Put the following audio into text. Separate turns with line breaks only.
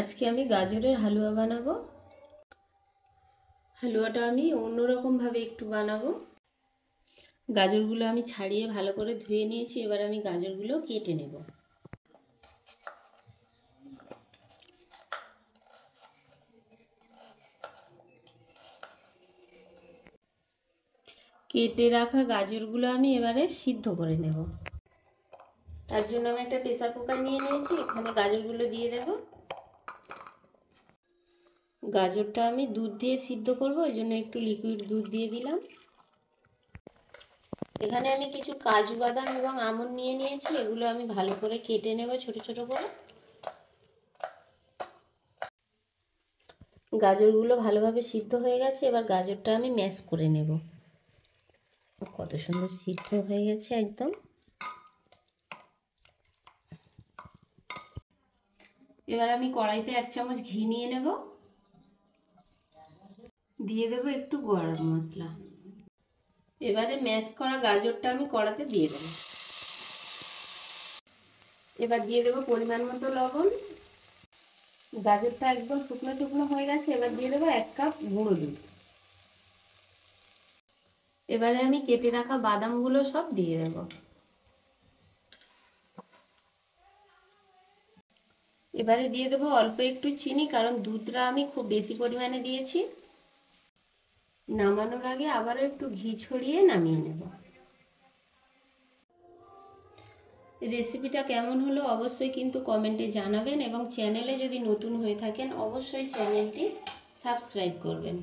আজকে আমি গাজরের হালুয়া বানাবো। হালুয়াটা আমি অন্যরকমভাবে একটু বানাবো। গাজরগুলো আমি ছাড়িয়ে ভালো করে ধুয়ে নিয়েছি। এবার আমি গাজরগুলো কেটে নেব। কেটে রাখা গাজরগুলো আমি এবারে সিদ্ধ করে নেব। তার জন্য আমি একটা প্রেসার কুকার নিয়ে নিয়েছি। এখানে গাজরগুলো দিয়ে দেব। গাজরটা আমি দুধ দিয়ে সিদ্ধ করব, ওই জন্য একটু লিকুইড দুধ দিয়ে দিলাম। এখানে আমি কিছু কাজু বাদাম এবং আমন্ড নিয়ে নিয়েছি। এগুলো আমি ভালো করে কেটে নেব ছোট ছোট করে। গাজরগুলো ভালোভাবে সিদ্ধ হয়ে গেছে। এবার গাজরটা আমি ম্যাশ করে নেব। কত সুন্দর সিদ্ধ হয়ে গেছে একদম। এবার আমি কড়াইতে 1 চামচ ঘি নিয়ে নেব। দিয়ে দেব একটু গরম মশলা। এবারে ম্যাশ করা গাজরটা আমি কড়াতে দিয়ে দেব। এবার দিয়ে দেব পরিমাণ মতো লবণ। গাজরটা একদম শুকনো শুকনো হয়ে গেছে। এবার দিয়ে দেবো 1 কাপ গুঁড়ো দুধ। এবারে আমি কেটে রাখা বাদামগুলো সব দিয়ে দেব। এবারে দিয়ে দেবো অল্প একটু চিনি, কারণ দুধটা আমি খুব বেশি পরিমাণে দিয়েছি। নামানোর আগে আবারও একটু ঘি ছড়িয়ে নামিয়ে নেব। রেসিপিটা কেমন হলো অবশ্যই কিন্তু কমেন্টে জানাবেন, এবং চ্যানেলে যদি নতুন হয়ে থাকেন অবশ্যই চ্যানেলটি সাবস্ক্রাইব করবেন।